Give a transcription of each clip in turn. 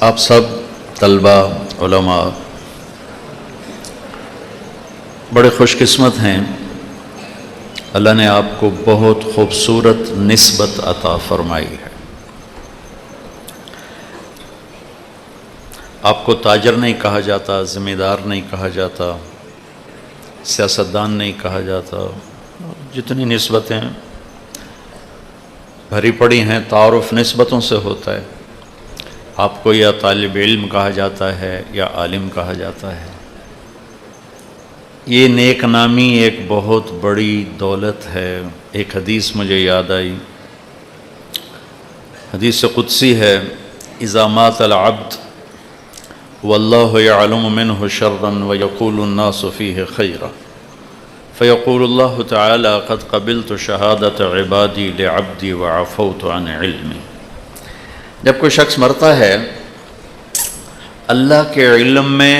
آپ سب طلبہ علماء بڑے خوش قسمت ہیں، اللہ نے آپ کو بہت خوبصورت نسبت عطا فرمائی ہے۔ آپ کو تاجر نہیں کہا جاتا، ذمہ دار نہیں کہا جاتا، سیاستدان نہیں کہا جاتا، جتنی نسبتیں بھری پڑی ہیں تعارف نسبتوں سے ہوتا ہے۔ آپ کو یا طالب علم کہا جاتا ہے یا عالم کہا جاتا ہے۔ یہ نیک نامی ایک بہت بڑی دولت ہے۔ ایک حدیث مجھے یاد آئی، حدیث قدسی ہے، اذا مات العبد واللہ یعلم منہ شرا ویقول الناس فیہ خیرا فیقول اللہ تعالی قد قبلت شہادت عبادی لعبدی وعفوت عن علمی۔ جب کوئی شخص مرتا ہے، اللہ کے علم میں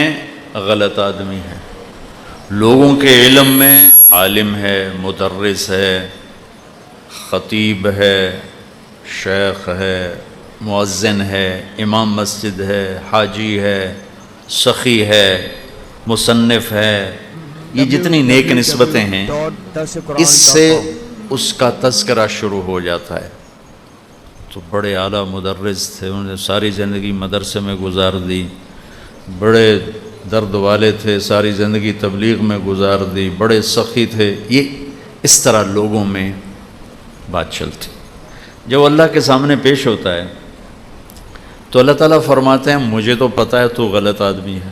غلط آدمی ہے، لوگوں کے علم میں عالم ہے، مدرس ہے، خطیب ہے، شیخ ہے، مؤذن ہے، امام مسجد ہے، حاجی ہے، سخی ہے، مصنف ہے، یہ جتنی نیک نسبتیں ہیں اس سے اس کا تذکرہ شروع ہو جاتا ہے۔ تو بڑے اعلیٰ مدرس تھے، انہوں نے ساری زندگی مدرسے میں گزار دی، بڑے درد والے تھے، ساری زندگی تبلیغ میں گزار دی، بڑے سخی تھے، یہ اس طرح لوگوں میں بات چلتی۔ جب اللہ کے سامنے پیش ہوتا ہے تو اللہ تعالیٰ فرماتے ہیں مجھے تو پتہ ہے تو غلط آدمی ہے،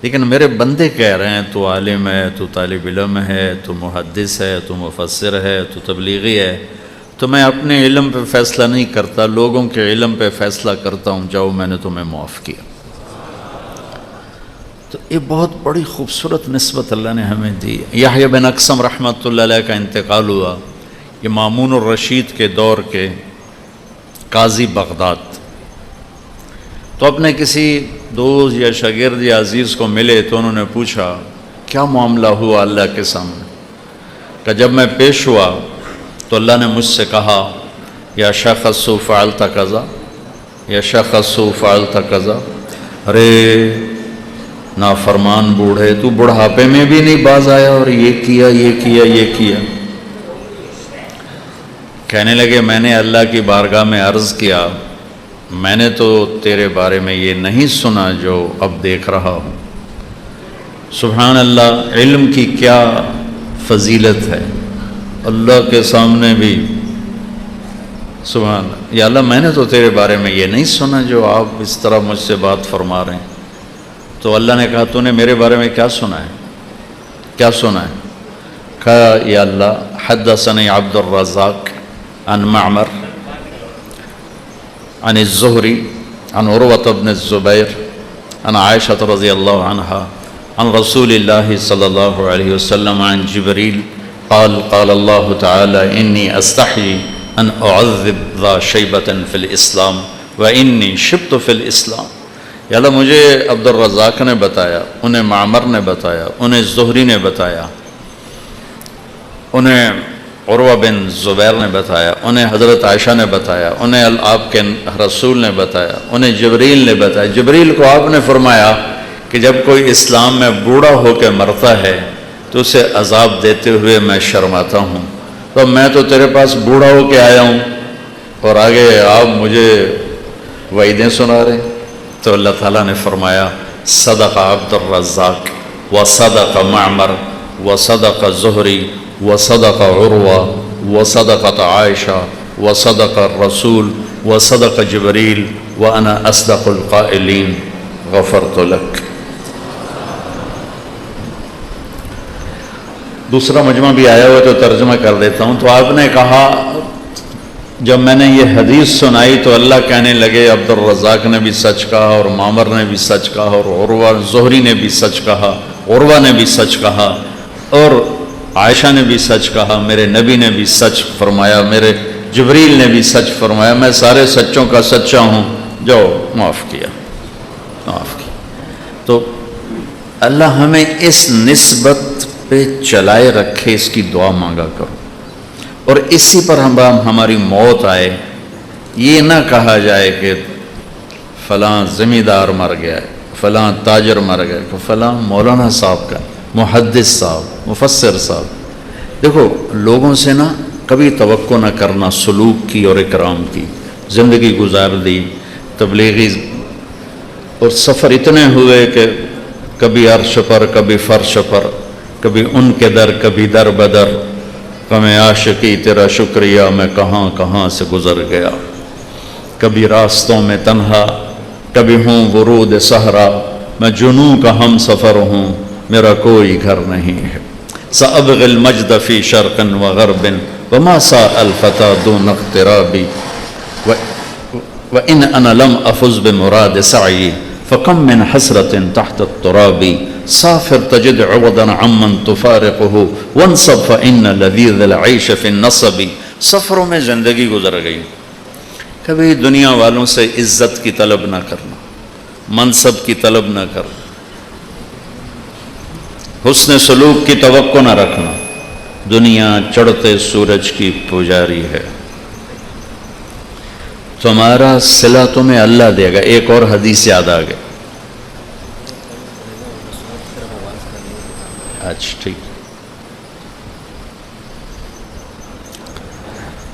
لیکن میرے بندے کہہ رہے ہیں تو عالم ہے، تو طالب علم ہے، تو محدث ہے، تو مفسر ہے، تو تبلیغی ہے، تو میں اپنے علم پہ فیصلہ نہیں کرتا، لوگوں کے علم پہ فیصلہ کرتا ہوں، جاؤ میں نے تمہیں معاف کیا۔ تو یہ بہت بڑی خوبصورت نسبت اللہ نے ہمیں دی۔ یحییٰ بن اقسم رحمۃ اللہ علیہ کا انتقال ہوا، یہ مامون الرشید کے دور کے قاضی بغداد، تو اپنے کسی دوست یا شاگرد یا عزیز کو ملے تو انہوں نے پوچھا کیا معاملہ ہوا اللہ کے سامنے؟ کہ جب میں پیش ہوا تو اللہ نے مجھ سے کہا یا شخص فعلت کذا، یا شخص فعلت کذا، ارے نافرمان بوڑھے تو بڑھاپے میں بھی نہیں باز آیا اور یہ کیا یہ کیا یہ کیا۔ کہنے لگے میں نے اللہ کی بارگاہ میں عرض کیا میں نے تو تیرے بارے میں یہ نہیں سنا جو اب دیکھ رہا ہوں۔ سبحان اللہ، علم کی کیا فضیلت ہے، اللہ کے سامنے بھی سبحان اللہ، یا اللہ میں نے تو تیرے بارے میں یہ نہیں سنا جو آپ اس طرح مجھ سے بات فرما رہے ہیں۔ تو اللہ نے کہا تو نے میرے بارے میں کیا سنا ہے، کیا سنا ہے؟ کہا یا اللہ حدثنی عبد الرزاق عن معمر عن الزہری عن عروۃ بن الزبیر عن عائشہ رضی اللہ عنہا عن رسول اللہ صلی اللہ علیہ وسلم عن جبریل قال قال اللہ تعالی انی استحی ان اعذب ذا شیبۃ فی الاسلام وانی شبت فی الاسلام۔ یا اللہ مجھے عبد الرزاق نے بتایا، انہیں معمر نے بتایا، انہیں زہری نے بتایا، انہیں عروہ بن زبیر نے بتایا، انہیں حضرت عائشہ نے بتایا، انہیں آپ کے رسول نے بتایا، انہیں جبریل نے بتایا۔ جبریل کو آپ نے فرمایا کہ جب کوئی اسلام میں بوڑھا ہو کے مرتا ہے تو اسے عذاب دیتے ہوئے میں شرماتا ہوں، تو میں تو تیرے پاس بوڑھا ہو کے آیا ہوں اور آگے آپ مجھے وعیدیں سنا رہے ہیں۔ تو اللہ تعالیٰ نے فرمایا صدق عبد الرزاق وصدق معمر وصدق زہری وصدق عروہ وصدقت عائشہ وصدق الرسول وصدق جبریل وانا اصدق القائلین غفرت لک۔ دوسرا مجمع بھی آیا ہوا تو ترجمہ کر دیتا ہوں۔ تو آپ نے کہا جب میں نے یہ حدیث سنائی تو اللہ کہنے لگے عبد الرزاق نے بھی سچ کہا اور معمر نے بھی سچ کہا اور عروہ زہری نے بھی سچ کہا، عروہ نے بھی سچ کہا اور عائشہ نے بھی سچ کہا، میرے نبی نے بھی سچ فرمایا، میرے جبریل نے بھی سچ فرمایا، میں سارے سچوں کا سچا ہوں، جو معاف کیا معاف کیا۔ تو اللہ ہمیں اس نسبت پہ چلائے رکھے، اس کی دعا مانگا کرو اور اسی پر ہماری موت آئے۔ یہ نہ کہا جائے کہ فلاں زمیندار مر گیا ہے، فلاں تاجر مر گیا ہے، فلاں مولانا صاحب کا، محدث صاحب، مفسر صاحب۔ دیکھو لوگوں سے نا کبھی توقع نہ کرنا سلوک کی اور اکرام کی۔ زندگی گزار دی تبلیغی اور سفر اتنے ہوئے کہ کبھی عرش پر، کبھی فرش پر، کبھی ان کے در، کبھی در بدر، غم عاشقی تیرا شکریہ میں کہاں کہاں سے گزر گیا، کبھی راستوں میں تنہا، کبھی ہوں ورود صحرا، میں جنوں کا ہم سفر ہوں، میرا کوئی گھر نہیں ہے۔ سأبغي المجد في شرق وغرب وما ساء الفتى دون اغترابي وإن أنا لم أفز بمراد سعي فكم من حسرة تحت التراب سافر تجد عوضا عمن تفارقه وانصب فإن لذيذ العيش في النصب۔ سفروں میں زندگی گزر گئی، کبھی دنیا والوں سے عزت کی طلب نہ کرنا، منصب کی طلب نہ کرنا، حسن سلوک کی توقع نہ رکھنا۔ دنیا چڑھتے سورج کی پجاری ہے، تمہارا صلہ تمہیں اللہ دے گا۔ ایک اور حدیث یاد آ گئی، اچھا ٹھیک،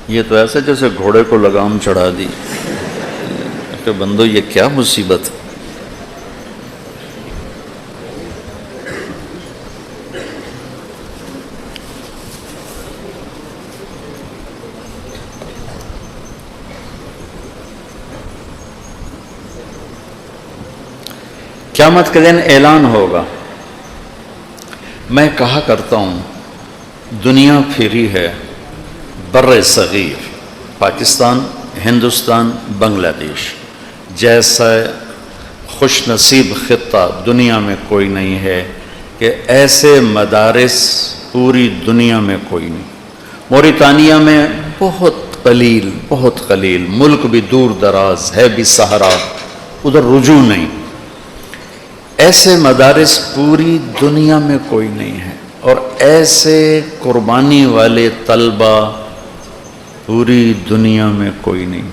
یہ تو ایسے جیسے گھوڑے کو لگام چڑھا دی کہ بندو یہ کیا مصیبت۔ قیامت کے دن اعلان ہوگا۔ میں کہا کرتا ہوں دنیا پھری ہے، بر صغیر پاکستان، ہندوستان، بنگلہ دیش جیسا خوش نصیب خطہ دنیا میں کوئی نہیں ہے کہ ایسے مدارس پوری دنیا میں کوئی نہیں۔ موریتانیہ میں بہت قلیل، ملک بھی دور دراز ہے، بھی صحرا، ادھر رجوع نہیں۔ ایسے مدارس پوری دنیا میں کوئی نہیں ہے، اور ایسے قربانی والے طلبہ پوری دنیا میں کوئی نہیں۔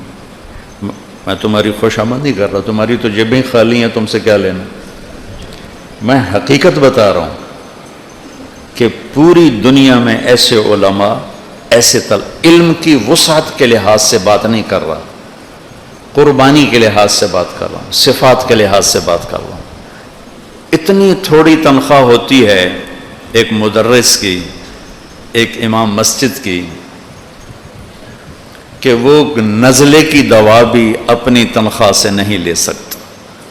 میں تمہاری خوش آمدی کر رہا، تمہاری تو جیبیں خالی ہیں، تم سے کیا لینا۔ میں حقیقت بتا رہا ہوں کہ پوری دنیا میں ایسے علماء، ایسے علم کی وسعت کے لحاظ سے بات نہیں کر رہا، قربانی کے لحاظ سے بات کر رہا ہوں، صفات کے لحاظ سے بات کر رہا ہوں۔ اتنی تھوڑی تنخواہ ہوتی ہے ایک مدرس کی، ایک امام مسجد کی، کہ وہ نزلے کی دوا بھی اپنی تنخواہ سے نہیں لے سکتا۔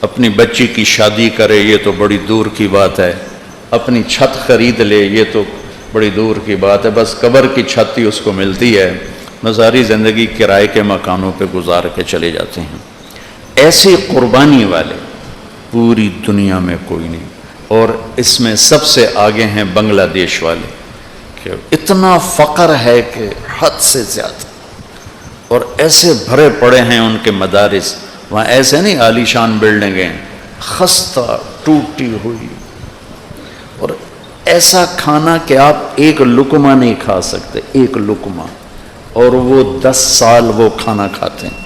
اپنی بچی کی شادی کرے یہ تو بڑی دور کی بات ہے، اپنی چھت خرید لے یہ تو بڑی دور کی بات ہے، بس قبر کی چھت ہی اس کو ملتی ہے، میں ساری زندگی کرائے کے مکانوں پہ گزار کے چلے جاتے ہیں۔ ایسی قربانی والے پوری دنیا میں کوئی نہیں، اور اس میں سب سے آگے ہیں بنگلہ دیش والے، کہ اتنا فقر ہے کہ حد سے زیادہ، اور ایسے بھرے پڑے ہیں ان کے مدارس، وہاں ایسے نہیں عالی شان بلڈنگیں، خستہ ٹوٹی ہوئی، اور ایسا کھانا کہ آپ ایک لقمہ نہیں کھا سکتے، ایک لقمہ، اور وہ 10 سال وہ کھانا کھاتے ہیں۔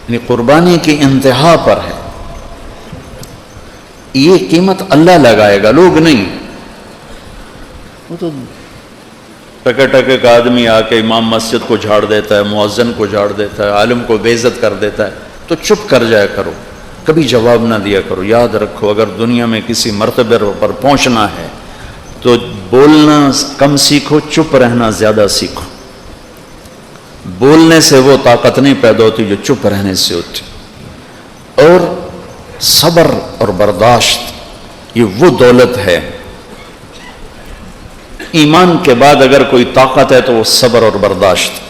یعنی قربانی کی انتہا پر ہے۔ یہ قیمت اللہ لگائے گا، لوگ نہیں۔ وہ تو ٹکے ٹکے کا آدمی آ کے امام مسجد کو جھاڑ دیتا ہے، مؤذن کو جھاڑ دیتا ہے، عالم کو بے عزت کر دیتا ہے، تو چپ کر جایا کرو، کبھی جواب نہ دیا کرو۔ یاد رکھو اگر دنیا میں کسی مرتبے پر پہنچنا ہے تو بولنا کم سیکھو، چپ رہنا زیادہ سیکھو۔ بولنے سے وہ طاقت نہیں پیدا ہوتی جو چپ رہنے سے ہوتی، اور صبر اور برداشت یہ وہ دولت ہے۔ ایمان کے بعد اگر کوئی طاقت ہے تو وہ صبر اور برداشت۔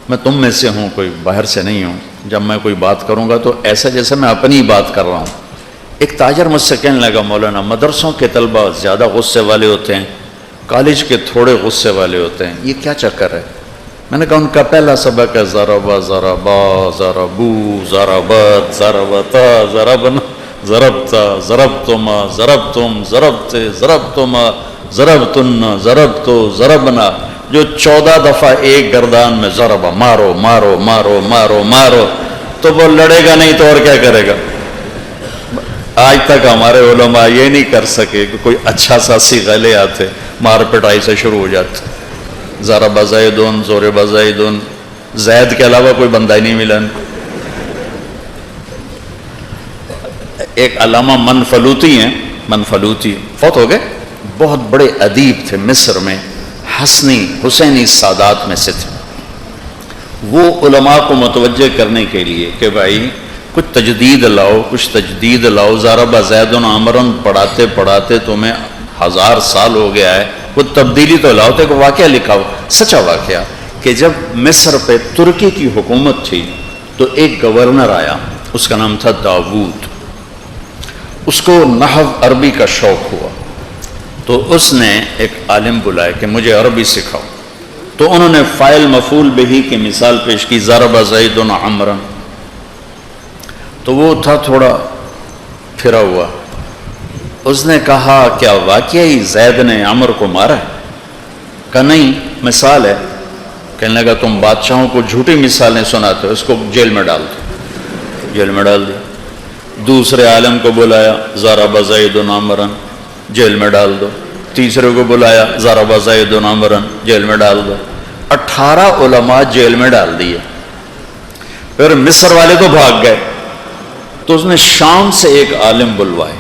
میں تم میں سے ہوں، کوئی باہر سے نہیں ہوں۔ جب میں کوئی بات کروں گا تو ایسا جیسے میں اپنی بات کر رہا ہوں۔ ایک تاجر مجھ سے کہنے لگا، مولانا مدرسوں کے طلبہ زیادہ غصے والے ہوتے ہیں، کالج کے تھوڑے غصے والے ہوتے ہیں، یہ کیا چکر ہے؟ میں نے کہا ان کا پہلا سبق ہے ضربا ضربا ضربو ضربت ضربتا ضربنا ضربتا ضربتما ضربتم ضربتے ضربتما ضربتن ضربتو ضربنا۔ جو 14 دفعہ ایک گردان میں ضربہ مارو مارو مارو مارو مارو تو وہ لڑے گا نہیں تو اور کیا کرے گا؟ آج تک ہمارے علماء یہ نہیں کر سکے کہ کوئی اچھا سا صیغہ لے آتے، مار پٹائی سے شروع ہو جاتے، ضرب زیدن ضرب زیدن، زید کے علاوہ کوئی بندہ ہی نہیں ملا۔ ایک علامہ منفلوطی ہیں، منفلوطی فوت ہو گئے، بہت بڑے ادیب تھے، مصر میں حسینی سادات میں سے تھے۔ وہ علماء کو متوجہ کرنے کے لیے کہ بھائی کچھ تجدید لاؤ، کچھ تجدید لاؤ، ضرب زید عمرا پڑھاتے پڑھاتے تمہیں 1000 سال ہو گیا ہے، کچھ تبدیلی تو لاؤ۔ تو ایک واقعہ لکھا ہو، سچا واقعہ، کہ جب مصر پہ ترکی کی حکومت تھی تو ایک گورنر آیا، اس کا نام تھا داود، اس کو نحو عربی کا شوق ہوا، تو اس نے ایک عالم بلایا کہ مجھے عربی سکھاؤ۔ تو انہوں نے فاعل مفعول بہ کی مثال پیش کی، ضرب زید عمرا، تو وہ تھا تھوڑا پھرا ہوا، اس نے کہا کیا واقعی زید نے عمر کو مارا ہے؟ کہا نہیں، مثال ہے۔ کہنے لگا تم بادشاہوں کو جھوٹی مثالیں سناتے ہو، اس کو جیل میں ڈال دو۔ جیل میں ڈال دیا۔ دوسرے عالم کو بلایا، ضرب زید عمرا، جیل میں ڈال دو۔ تیسرے کو بلایا، ضرب زید عمرا، جیل میں ڈال دو۔ 18 علماء جیل میں ڈال دیے۔ پھر مصر والے تو بھاگ گئے، تو اس نے شام سے ایک عالم بلوائے،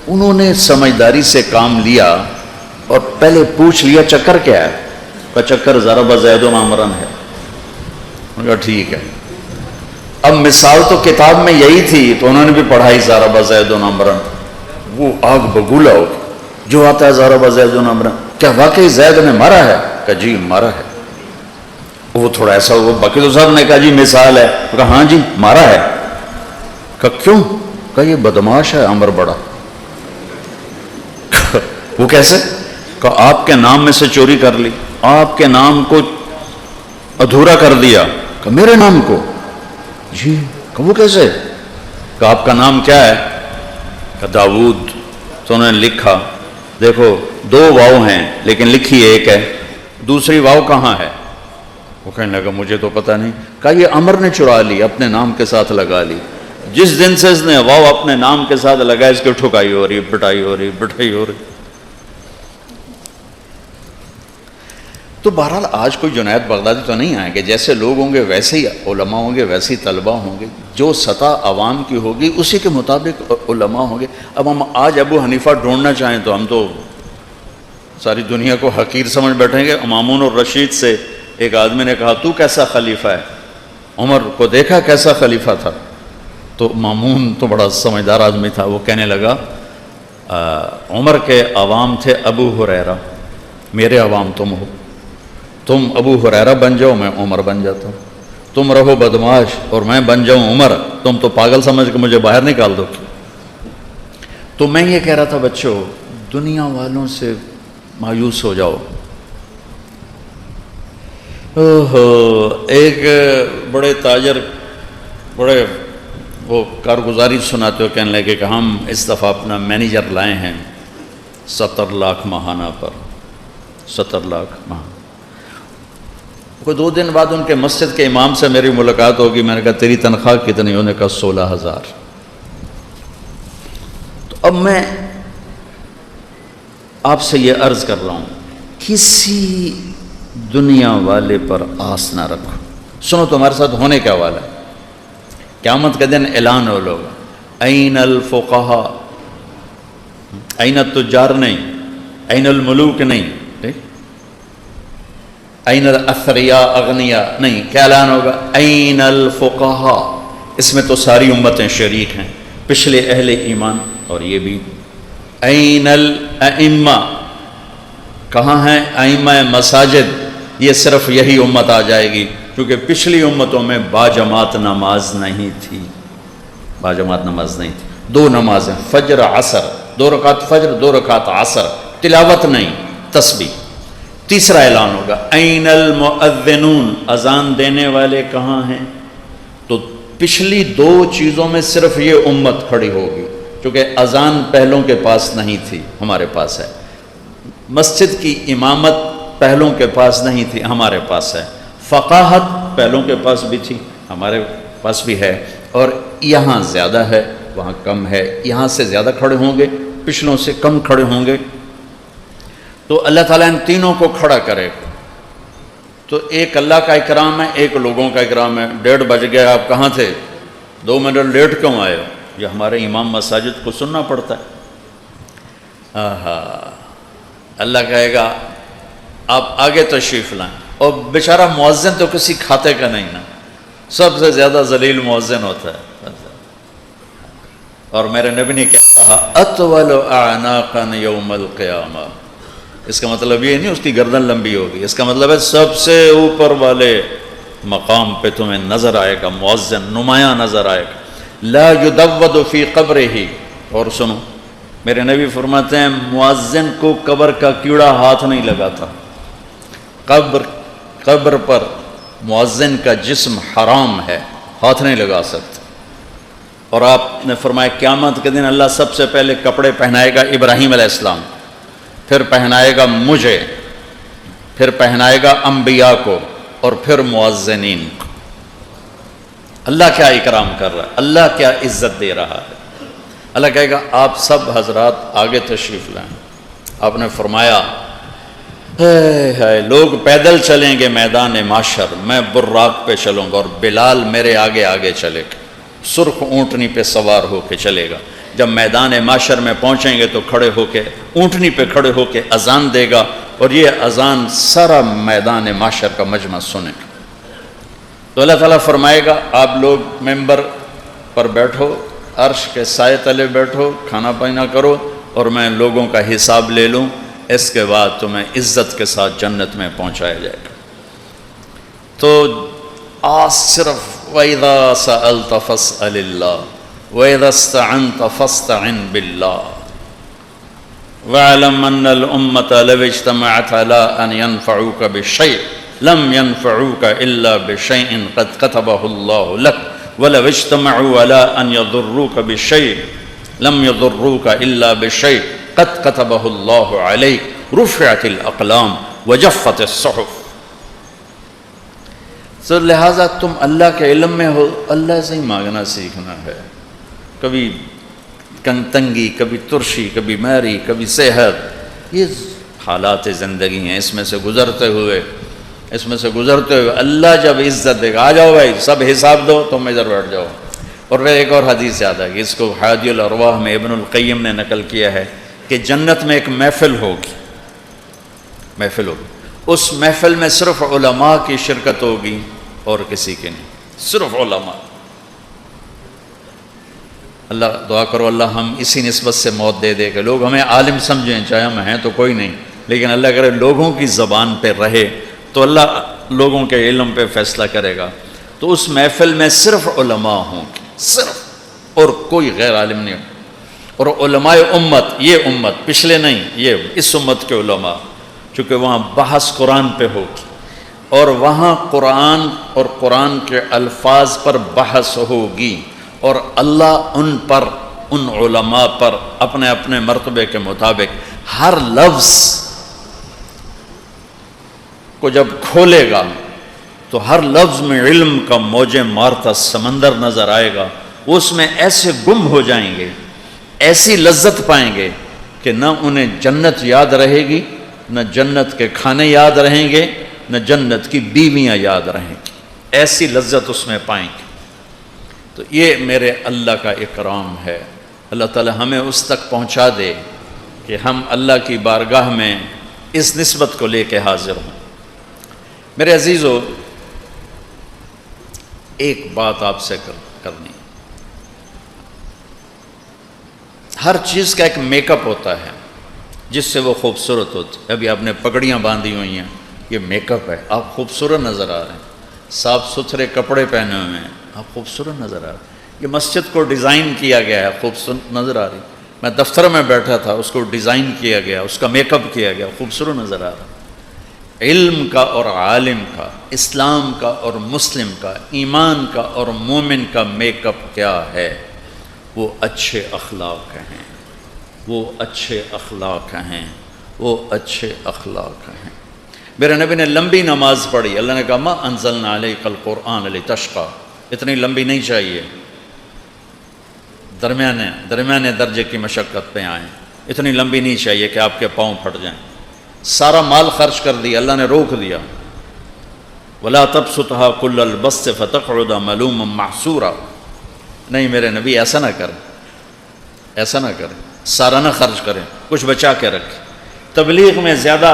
انہوں نے سمجھداری سے کام لیا اور پہلے پوچھ لیا چکر کیا ہے؟ کہ چکر ضرب زید عمرا ہے۔ انہوں نے کہا ٹھیک ہے۔ اب مثال تو کتاب میں یہی تھی، تو انہوں نے بھی پڑھائی ضرب زید عمرا۔ وہ آگ بگولا ہو، جو آتا ہے ضرب زید عمرا، کیا واقعی زید نے مارا ہے؟ کہ جی مارا ہے۔ وہ تھوڑا ایسا ہوا، باقی تو صاحب نے کہا جی مثال ہے، کہا ہاں جی مارا ہے۔ کہا کیوں؟ کہا یہ بدماش ہے عمر بڑا۔ وہ کیسے؟ کہا آپ کے نام میں سے چوری کر لی، آپ کے نام کو ادھورا کر دیا۔ کہا میرے نام کو؟ جی۔ کہا وہ کیسے؟ کہا آپ کا نام کیا ہے؟ کہا داود۔ تو انہوں نے لکھا، دیکھو 2 واو ہیں لیکن لکھی ایک ہے، دوسری واو کہاں ہے؟ وہ کہنے لگا مجھے تو پتہ نہیں۔ کہا یہ عمر نے چرا لی، اپنے نام کے ساتھ لگا لی، جس دن سے اس نے واو اپنے نام کے ساتھ لگا، اس کی ٹھکائی ہو رہی، پٹائی ہو رہی، پٹائی ہو رہی۔ تو بہرحال آج کوئی جنید بغدادی تو نہیں آئیں گے، جیسے لوگ ہوں گے ویسے ہی علماء ہوں گے، ویسے ہی طلباء ہوں گے، جو سطح عوام کی ہوگی اسی کے مطابق علماء ہوں گے۔ اب ہم آج ابو حنیفہ ڈھونڈنا چاہیں تو ہم تو ساری دنیا کو حقیر سمجھ بیٹھیں گے۔ مامون الرشید سے ایک آدمی نے کہا تو کیسا خلیفہ ہے؟ عمر کو دیکھا کیسا خلیفہ تھا؟ تو مامون تو بڑا سمجھدار آدمی تھا، وہ کہنے لگا عمر کے عوام تھے ابو ہریرہ، میرے عوام تم ہو، تم ابو ہریرہ بن جاؤ میں عمر بن جاتا ہوں، تم رہو بدماش اور میں بن جاؤں عمر، تم تو پاگل سمجھ کے مجھے باہر نکال دو۔ تو میں یہ کہہ رہا تھا بچوں، دنیا والوں سے مایوس ہو جاؤ۔ ایک بڑے تاجر بڑے وہ کارگزاری سناتے ہو، کہنے لگے کہ ہم اس دفعہ اپنا مینیجر لائے ہیں 70 لاکھ ماہانہ پر، 70 لاکھ ماہانہ۔ کوئی 2 دن بعد ان کے مسجد کے امام سے میری ملاقات ہوگی، میں نے کہا تیری تنخواہ کتنی؟ انہوں نے کہا 16,000۔ تو اب میں آپ سے یہ عرض کر رہا ہوں، کسی دنیا والے پر آس نہ رکھو۔ سنو تمہارے ساتھ ہونے کیا والا ہے، قیامت کے دن اعلان ہو لوگا، این الفقہاء، این التجار نہیں، این الملوک نہیں، این الاثریاء اغنیاء نہیں، کیا اعلان ہوگا؟ این الفقہاء۔ اس میں تو ساری امتیں شریک ہیں، پچھلے اہل ایمان اور یہ بھی۔ این الائمہ، کہاں ہیں ائمہ مساجد؟ یہ صرف یہی امت آ جائے گی، کیونکہ پچھلی امتوں میں باجماعت نماز نہیں تھی، باجماعت نماز نہیں تھی۔ 2 نمازیں فجر عصر، 2 رکعت فجر 2 رکعت عصر، تلاوت نہیں، تسبیح۔ تیسرا اعلان ہوگا این المؤذنون، اذان دینے والے کہاں ہیں؟ تو پچھلی 2 چیزوں میں صرف یہ امت کھڑی ہوگی، کیونکہ اذان پہلوں کے پاس نہیں تھی، ہمارے پاس ہے۔ مسجد کی امامت پہلوں کے پاس نہیں تھی، ہمارے پاس ہے۔ فقاہت پہلوں کے پاس بھی تھی، ہمارے پاس بھی ہے، اور یہاں زیادہ ہے وہاں کم ہے، یہاں سے زیادہ کھڑے ہوں گے، پچھلوں سے کم کھڑے ہوں گے۔ تو اللہ تعالیٰ ان تینوں کو کھڑا کرے گا۔ تو ایک اللہ کا اکرام ہے، ایک لوگوں کا اکرام ہے۔ 1:30 بج گیا، آپ کہاں تھے؟ 2 منٹ لیٹ کیوں آئے ہو؟ یہ ہمارے امام مساجد کو سننا پڑتا ہے۔ اللہ کہے گا آپ آگے تشریف لائیں، اور بیچارہ مؤذن تو کسی کھاتے کا نہیں نا، سب سے زیادہ ذلیل مؤذن ہوتا ہے۔ اور میرے نبی نے کیا کہا؟ اطول اعناقا یوم القیامہ۔ اس کا مطلب یہ نہیں اس کی گردن لمبی ہوگی، اس کا مطلب ہے سب سے اوپر والے مقام پہ تمہیں نظر آئے گا مؤذن، نمایاں نظر آئے گا۔ لا یدود فی قبرہ، اور سنو میرے نبی فرماتے ہیں مؤذن کو قبر کا کیڑا ہاتھ نہیں لگاتا۔ قبر پر مؤذن کا جسم حرام ہے، ہاتھ نہیں لگا سکتا۔ اور آپ نے فرمایا قیامت کے دن اللہ سب سے پہلے کپڑے پہنائے گا ابراہیم علیہ السلام، پھر پہنائے گا مجھے، پھر پہنائے گا انبیاء کو، اور پھر مؤذنین کو۔ اللہ کیا اکرام کر رہا ہے، اللہ کیا عزت دے رہا ہے۔ اللہ کہے گا آپ سب حضرات آگے تشریف لائیں۔ آپ نے فرمایا لوگ پیدل چلیں گے میدان معاشر، میں براق پہ چلوں گا، اور بلال میرے آگے آگے چلے گا، سرخ اونٹنی پہ سوار ہو کے چلے گا۔ جب میدان معاشر میں پہنچیں گے تو کھڑے ہو کے اونٹنی پہ کھڑے ہو کے اذان دے گا، اور یہ اذان سارا میدان معاشر کا مجمع سنے گا۔ تو اللہ تعالیٰ فرمائے گا آپ لوگ ممبر پر بیٹھو، عرش کے سائے تلے بیٹھو، کھانا پینا کرو، اور میں لوگوں کا حساب لے لوں، اس کے بعد تمہیں عزت کے ساتھ جنت میں پہنچایا جائے گا۔ تو آج صرف وَإِذَا سَأَلْتَ فَاسْأَلِ اللَّهِ وَإِذَا اسْتَعَنْتَ فَاسْتَعِنْ بِاللَّهِ وَاعْلَمْ أَنَّ الْأُمَّةَ لَوِ اجْتَمَعَتْ عَلَىٰ أَنْ يَنْفَعُوكَ بِشَيْءٍ لَمْ يَنْفَعُوكَ إِلَّا بِشَيْءٍ قَدْ كَتَبَهُ اللَّهُ لَكَ وَلَوِ اجْتَمَعُوا عَلَىٰ أَنْ يَضُرُّوكَ بِشَيْءٍ لَمْ يَضُرُّوكَ إِلَّا بِشَيْءٍ قَدْ كَتَبَهُ اللَّهُ عَلَيْكَ رُفِعَتِ الْأَقْلَامُ وَجَفَّتِ الصُّحُفُ۔ تو لہٰذا تم اللہ کے علم میں ہو، اللہ سے ہی مانگنا سیکھنا ہے۔ کبھی تنگی، کبھی ترشی، کبھی میری، کبھی صحت، یہ حالات زندگی ہیں، اس میں سے گزرتے ہوئے اللہ جب عزت دے گا، آ جاؤ بھائی سب حساب دو، تم ادھر بیٹھ جاؤ۔ اور پھر ایک اور حدیث یاد ہے کہ اس کو حادی الارواح میں ابن القیم نے نقل کیا ہے کہ جنت میں ایک محفل ہوگی، اس محفل میں صرف علماء کی شرکت ہوگی اور کسی کی نہیں، صرف علماء۔ اللہ دعا کرو اللہ ہم اسی نسبت سے موت دے دے کہ لوگ ہمیں عالم سمجھیں، چاہے ہم ہیں تو کوئی نہیں، لیکن اللہ کرے لوگوں کی زبان پہ رہے تو اللہ لوگوں کے علم پہ فیصلہ کرے گا۔ تو اس محفل میں صرف علماء ہوں گے، صرف، اور کوئی غیر عالم نہیں ہو۔ اور علماء امت، یہ امت پچھلے نہیں، یہ اس امت کے علماء، چونکہ وہاں بحث قرآن پہ ہوگی، اور وہاں قرآن اور قرآن کے الفاظ پر بحث ہوگی، اور اللہ ان پر، ان علماء پر اپنے اپنے مرتبے کے مطابق ہر لفظ کو جب کھولے گا تو ہر لفظ میں علم کا موجیں مارتا سمندر نظر آئے گا۔ اس میں ایسے گم ہو جائیں گے، ایسی لذت پائیں گے کہ نہ انہیں جنت یاد رہے گی، نہ جنت کے کھانے یاد رہیں گے، نہ جنت کی بیویاں یاد رہیں گی، ایسی لذت اس میں پائیں گے۔ تو یہ میرے اللہ کا اکرام ہے۔ اللہ تعالی ہمیں اس تک پہنچا دے کہ ہم اللہ کی بارگاہ میں اس نسبت کو لے کے حاضر ہوں۔ میرے عزیزو، ایک بات آپ سے کرنی، ہر چیز کا ایک میک اپ ہوتا ہے جس سے وہ خوبصورت ہوتی ہے۔ ابھی آپ نے پگڑیاں باندھی ہوئی ہیں، یہ میک اپ ہے، آپ خوبصورت نظر آ رہے ہیں، صاف ستھرے کپڑے پہنے ہوئے ہیں، آپ خوبصورت نظر آ رہے ہیں۔ یہ مسجد کو ڈیزائن کیا گیا ہے، خوبصورت نظر آ رہی۔ میں دفتر میں بیٹھا تھا، اس کو ڈیزائن کیا گیا، اس کا میک اپ کیا گیا، خوبصورت نظر آ رہا۔ علم کا اور عالم کا، اسلام کا اور مسلم کا، ایمان کا اور مومن کا میک اپ کیا ہے؟ وہ اچھے اخلاق ہیں، وہ اچھے اخلاق ہیں، وہ اچھے اخلاق ہیں۔ میرے نبی نے لمبی نماز پڑھی، اللہ نے کہا ما انزلنا علیک القرآن لتشقی، اتنی لمبی نہیں چاہیے، درمیانے درجے کی مشقت پہ آئیں، اتنی لمبی نہیں چاہیے کہ آپ کے پاؤں پھٹ جائیں۔ سارا مال خرچ کر دیا، اللہ نے روک دیا، ولا تبسطها كل البسط فتقعد ملوما محسورا، نہیں میرے نبی ایسا نہ کریں، ایسا نہ کریں، سارا نہ خرچ کریں، کچھ بچا کے رکھیں۔ تبلیغ میں زیادہ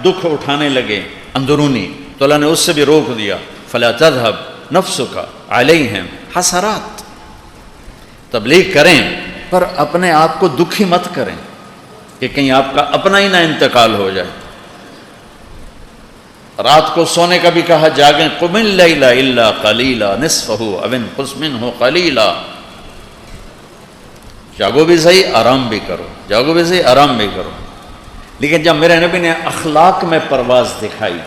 دکھ اٹھانے لگے اندرونی تو اللہ نے اس سے بھی روک دیا، فلا تذهب نفسك عليهم حسرات، تبلیغ کریں پر اپنے آپ کو دکھی مت کریں کہ کہیں آپ کا اپنا ہی نہ انتقال ہو جائے۔ رات کو سونے کا بھی کہا جاگیں، قم اللیل الا قلیلا نصفہ او انقص منہ قلیلا، جاگو بھی صحیح آرام بھی کرو، جاگو بھی صحیح آرام بھی کرو۔ لیکن جب میرے نبی نے اخلاق میں پرواز دکھائی،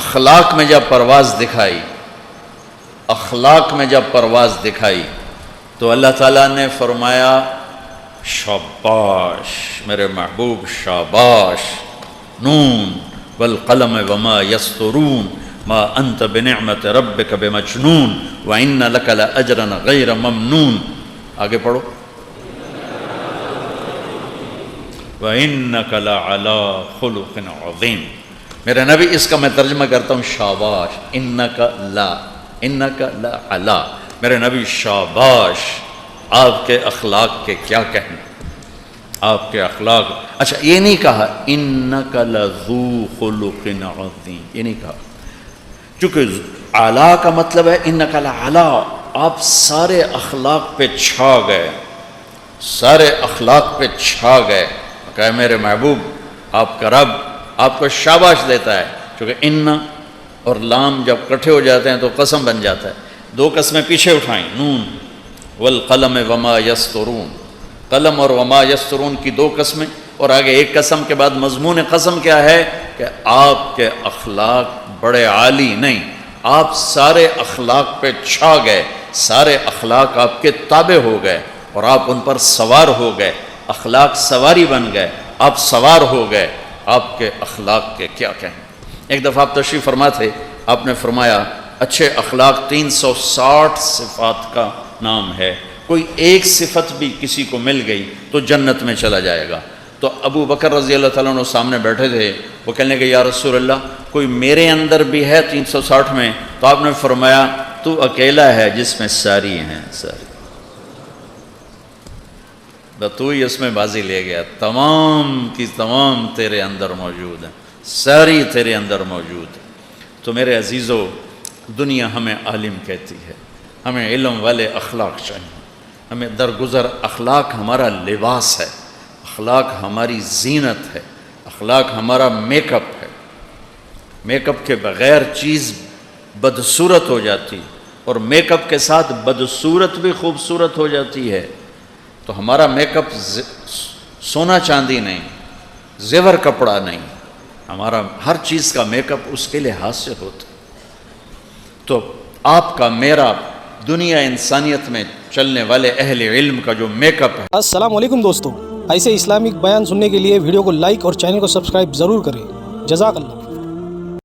اخلاق میں جب پرواز دکھائی، اخلاق میں جب پرواز دکھائی تو اللہ تعالیٰ نے فرمایا شاباش میرے محبوب، شاباش، نون والقلم وما یسطرون ما انت بنعمت ربک بمجنون وان لک لاجرا غیر ممنون۔ آگے پڑھو، وانک لعلی خلق عظیم۔ میرے نبی اس کا میں ترجمہ کرتا ہوں شاباش، انک لعلی، میرے نبی شاباش، آپ کے اخلاق کے کیا کہنے، آپ کے اخلاق۔ اچھا یہ نہیں کہا انک لذو خلق عظیم، یہ نہیں کہا، چونکہ اعلیٰ کا مطلب ہے انک لعلی، آپ سارے اخلاق پہ چھا گئے، سارے اخلاق پہ چھا گئے۔ کہ میرے محبوب، آپ کا رب آپ کو شاباش دیتا ہے، چونکہ ان اور لام جب کٹھے ہو جاتے ہیں تو قسم بن جاتا ہے۔ دو قسمیں پیچھے اٹھائیں، نون والقلم وما یسطرون، قلم اور وما یسطرون کی دو قسمیں، اور آگے ایک قسم کے بعد مضمون قسم کیا ہے کہ آپ کے اخلاق بڑے عالی نہیں، آپ سارے اخلاق پہ چھا گئے، سارے اخلاق آپ کے تابع ہو گئے اور آپ ان پر سوار ہو گئے، اخلاق سواری بن گئے، آپ سوار ہو گئے۔ آپ کے اخلاق کے کیا کہیں۔ ایک دفعہ آپ تشریف فرما تھے، آپ نے فرمایا اچھے اخلاق 360 صفات کا نام ہے، کوئی ایک صفت بھی کسی کو مل گئی تو جنت میں چلا جائے گا۔ تو ابو بکر رضی اللہ تعالیٰ عنہ سامنے بیٹھے تھے، وہ کہنے کہ یا رسول اللہ کوئی میرے اندر بھی ہے 360 میں؟ تو آپ نے فرمایا تو اکیلا ہے جس میں ساری ہیں، ساری تو ہی اس میں بازی لے گیا، تمام کی تمام تیرے اندر موجود ہیں، ساری تیرے اندر موجود ہے۔ تو میرے عزیزو، دنیا ہمیں عالم کہتی ہے، ہمیں علم والے اخلاق چاہیے، ہمیں درگزر اخلاق ہمارا لباس ہے، اخلاق ہماری زینت ہے، اخلاق ہمارا میک اپ ہے۔ میک اپ کے بغیر چیز بدصورت ہو جاتی، اور میک اپ کے ساتھ بدصورت بھی خوبصورت ہو جاتی ہے۔ تو ہمارا میک اپ سونا چاندی نہیں، زیور کپڑا نہیں، ہمارا ہر چیز کا میک اپ اس کے لحاظ سے ہوتا۔ تو آپ کا، میرا، دنیا انسانیت میں چلنے والے اہل علم کا جو میک اپ ہے۔ السلام علیکم دوستو، ایسے اسلامک بیان سننے کے لیے ویڈیو کو لائک اور چینل کو سبسکرائب ضرور کریں۔ جزاک اللہ۔